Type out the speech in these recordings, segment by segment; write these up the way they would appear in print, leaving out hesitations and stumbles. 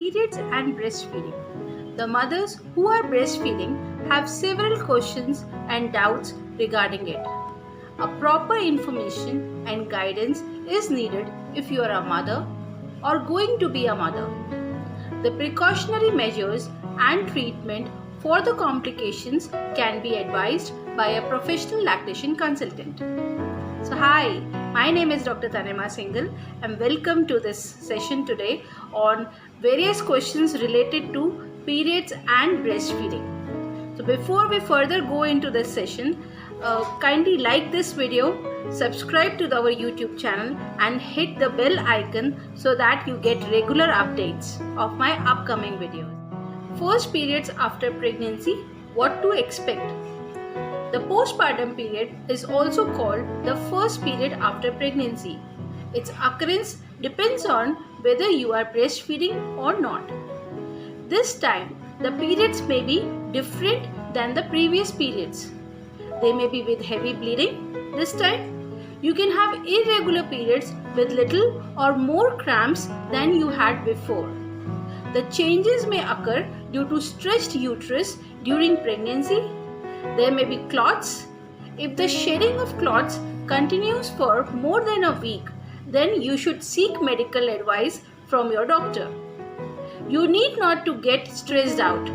Periods and breastfeeding. The mothers who are breastfeeding have several questions and doubts regarding it. A proper information and guidance is needed if you are a mother or going to be a mother. The precautionary measures and treatment for the complications can be advised by a professional lactation consultant. So hi, my name is Dr Tanima Singhal and welcome to this session today on various questions related to periods and breastfeeding. So before we further go into this session, kindly like this video, subscribe to our YouTube channel and hit the bell icon so that you get regular updates of my upcoming videos. First, periods after pregnancy, what to expect? The postpartum period is also called the first period after pregnancy. Its occurrence depends on whether you are breastfeeding or not. This time, the periods may be different than the previous periods. They may be with heavy bleeding. This time, you can have irregular periods with little or more cramps than you had before. The changes may occur due to stretched uterus during pregnancy. There may be clots. If the shedding of clots continues for more than a week, then you should seek medical advice from your doctor. You need not to get stressed out.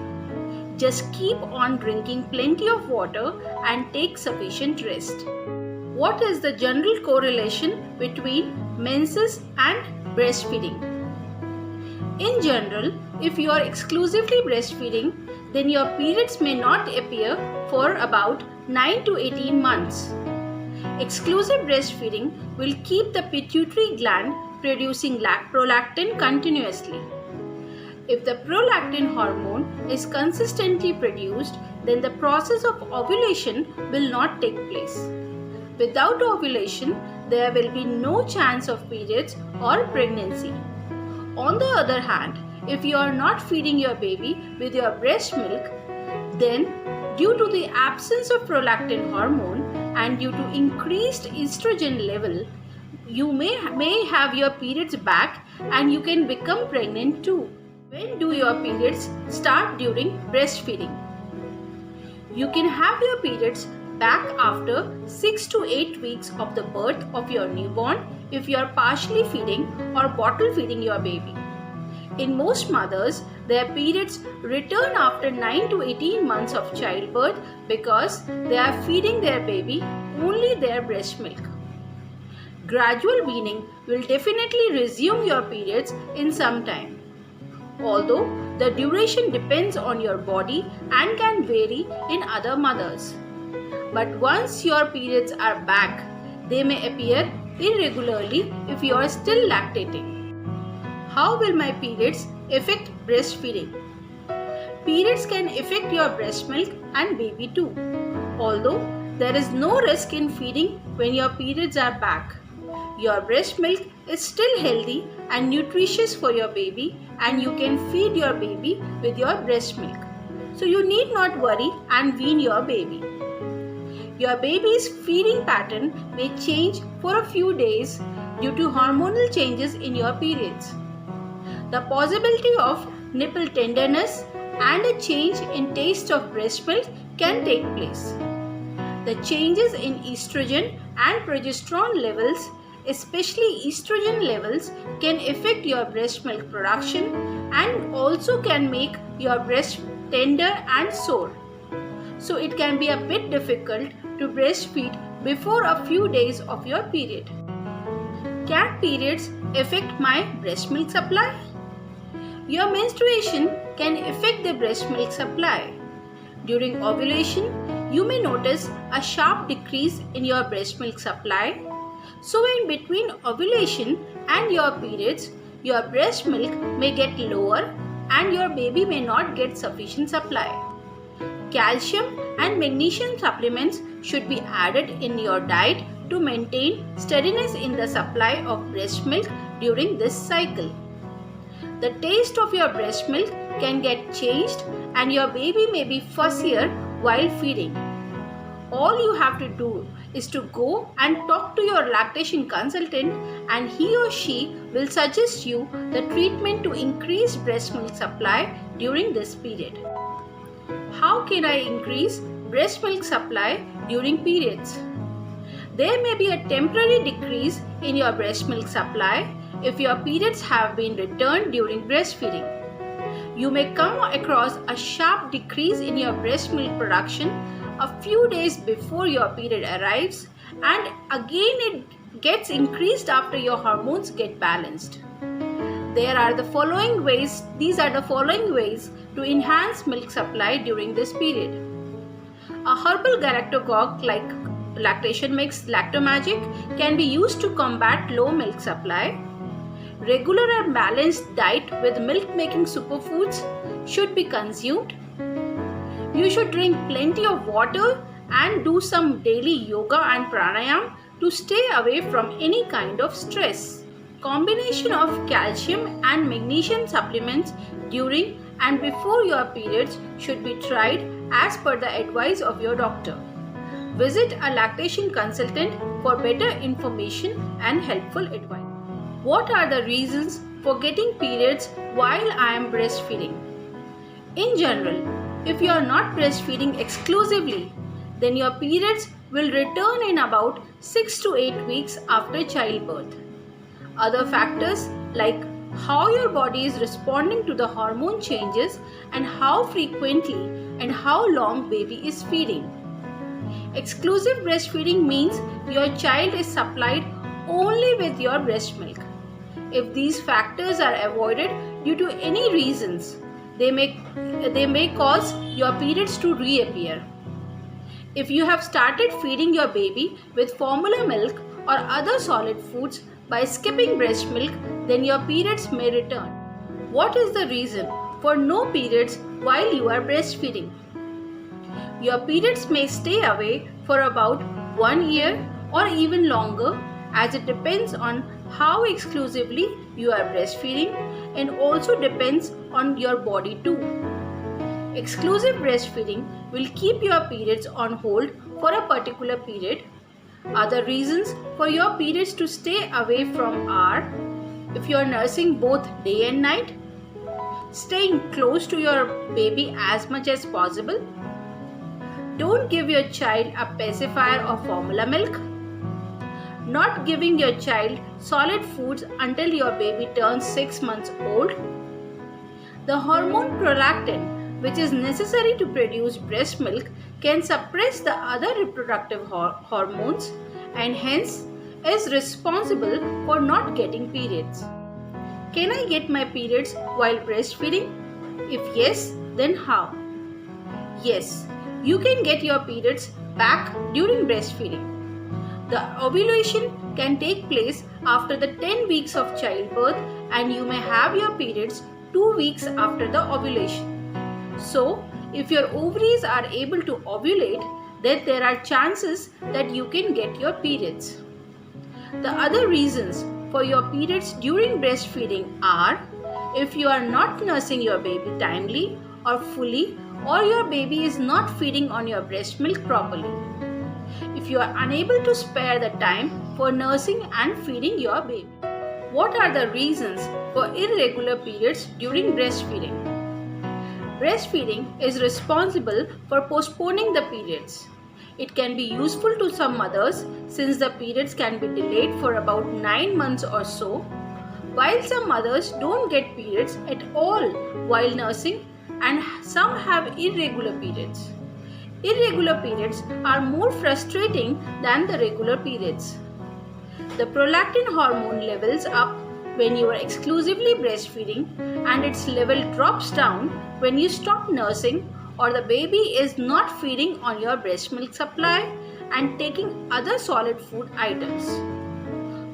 Just keep on drinking plenty of water and take sufficient rest. What is the general correlation between menses and breastfeeding? In general, if you are exclusively breastfeeding, then your periods may not appear for about 9 to 18 months. Exclusive breastfeeding will keep the pituitary gland producing prolactin continuously. If the prolactin hormone is consistently produced, then the process of ovulation will not take place. Without ovulation, there will be no chance of periods or pregnancy. On the other hand, if you are not feeding your baby with your breast milk, then due to the absence of prolactin hormone and due to increased estrogen level, you may have your periods back and you can become pregnant too. When do your periods start during breastfeeding? You can have your periods back after 6 to 8 weeks of the birth of your newborn if you are partially feeding or bottle feeding your baby. In most mothers, their periods return after 9 to 18 months of childbirth because they are feeding their baby only their breast milk. Gradual weaning will definitely resume your periods in some time. Although the duration depends on your body and can vary in other mothers. But once your periods are back, they may appear irregularly if you are still lactating. How will my periods affect breastfeeding? Periods can affect your breast milk and baby too. Although there is no risk in feeding when your periods are back. Your breast milk is still healthy and nutritious for your baby and you can feed your baby with your breast milk. So you need not worry and wean your baby. Your baby's feeding pattern may change for a few days due to hormonal changes in your periods. The possibility of nipple tenderness and a change in taste of breast milk can take place. The changes in estrogen and progesterone levels, especially estrogen levels, can affect your breast milk production and also can make your breast tender and sore. So it can be a bit difficult to breastfeed before a few days of your period. Can periods affect my breast milk supply? Your menstruation can affect the breast milk supply. During ovulation, you may notice a sharp decrease in your breast milk supply. So in between ovulation and your periods, your breast milk may get lower and your baby may not get sufficient supply. Calcium and magnesium supplements should be added in your diet to maintain steadiness in the supply of breast milk during this cycle. The taste of your breast milk can get changed and your baby may be fussier while feeding. All you have to do is to go and talk to your lactation consultant, and he or she will suggest you the treatment to increase breast milk supply during this period. How can I increase breast milk supply during periods? There may be a temporary decrease in your breast milk supply if your periods have been returned during breastfeeding. You may come across a sharp decrease in your breast milk production a few days before your period arrives, and again it gets increased after your hormones get balanced. These are the following ways to enhance milk supply during this period. A herbal galactococ like lactation mix Lactomagic can be used to combat low milk supply. Regular and balanced diet with milk-making superfoods should be consumed. You should drink plenty of water and do some daily yoga and pranayam to stay away from any kind of stress. Combination of calcium and magnesium supplements during and before your periods should be tried as per the advice of your doctor. Visit a lactation consultant for better information and helpful advice. What are the reasons for getting periods while I am breastfeeding? In general, if you are not breastfeeding exclusively, then your periods will return in about 6 to 8 weeks after childbirth. Other factors like how your body is responding to the hormone changes and how frequently and how long baby is feeding. Exclusive breastfeeding means your child is supplied only with your breast milk. If these factors are avoided due to any reasons, they may cause your periods to reappear. If you have started feeding your baby with formula milk or other solid foods by skipping breast milk, then your periods may return. What is the reason for no periods while you are breastfeeding? Your periods may stay away for about 1 year or even longer, as it depends on how exclusively you are breastfeeding and also depends on your body too. Exclusive breastfeeding will keep your periods on hold for a particular period. Other reasons for your periods to stay away from are if you are nursing both day and night, staying close to your baby as much as possible, don't give your child a pacifier or formula milk, not giving your child solid foods until your baby turns 6 months old. The hormone prolactin, which is necessary to produce breast milk, can suppress the other reproductive hormones and hence is responsible for not getting periods. Can I get my periods while breastfeeding? If yes, then how? Yes, you can get your periods back during breastfeeding. The ovulation can take place after the 10 weeks of childbirth, and you may have your periods 2 weeks after the ovulation. So, if your ovaries are able to ovulate, then there are chances that you can get your periods. The other reasons for your periods during breastfeeding are if you are not nursing your baby timely or fully, or your baby is not feeding on your breast milk properly. If you are unable to spare the time for nursing and feeding your baby. What are the reasons for irregular periods during breastfeeding? Breastfeeding is responsible for postponing the periods. It can be useful to some mothers since the periods can be delayed for about 9 months or so, while some mothers don't get periods at all while nursing and some have irregular periods. Irregular periods are more frustrating than the regular periods. The prolactin hormone levels up when you are exclusively breastfeeding and its level drops down when you stop nursing or the baby is not feeding on your breast milk supply and taking other solid food items.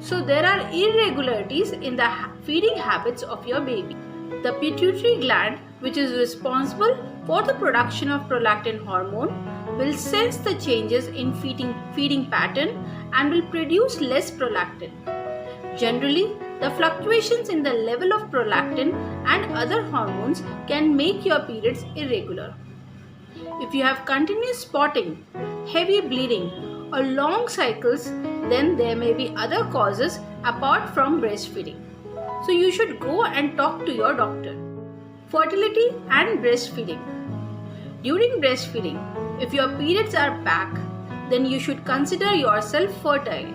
So there are irregularities in the feeding habits of your baby. The pituitary gland, which is responsible for the production of prolactin hormone, will sense the changes in feeding pattern and will produce less prolactin. Generally, the fluctuations in the level of prolactin and other hormones can make your periods irregular. If you have continuous spotting, heavy bleeding, or long cycles, then there may be other causes apart from breastfeeding. So you should go and talk to your doctor. Fertility and breastfeeding. During breastfeeding, if your periods are back, then you should consider yourself fertile.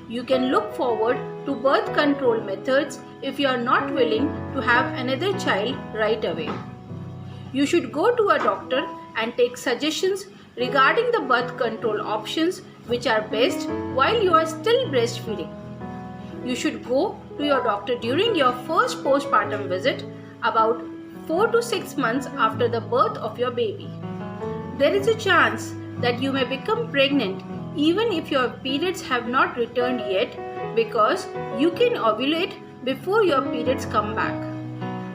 You can look forward to birth control methods if you are not willing to have another child right away. You should go to a doctor and take suggestions regarding the birth control options which are best while you are still breastfeeding. You should go to your doctor during your first postpartum visit about 4 to 6 months after the birth of your baby. There is a chance that you may become pregnant even if your periods have not returned yet, because you can ovulate before your periods come back.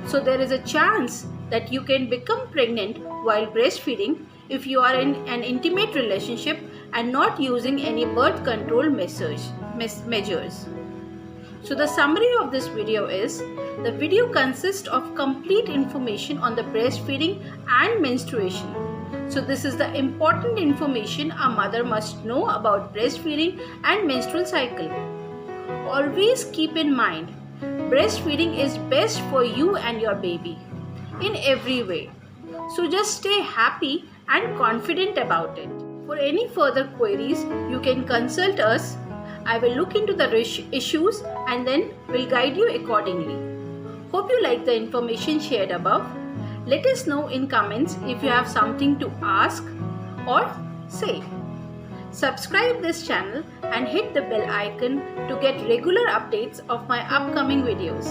So there is a chance that you can become pregnant while breastfeeding if you are in an intimate relationship and not using any birth control measures. So the summary of this video is, the video consists of complete information on the breastfeeding and menstruation. So this is the important information a mother must know about breastfeeding and menstrual cycle. Always keep in mind, breastfeeding is best for you and your baby in every way. So just stay happy and confident about it. For any further queries, you can consult us. I will look into the issues and then will guide you accordingly. Hope you like the information shared above. Let us know in comments if you have something to ask or say. Subscribe this channel and hit the bell icon to get regular updates of my upcoming videos.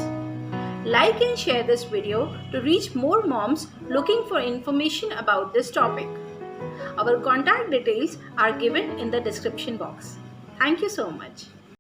Like and share this video to reach more moms looking for information about this topic. Our contact details are given in the description box. Thank you so much.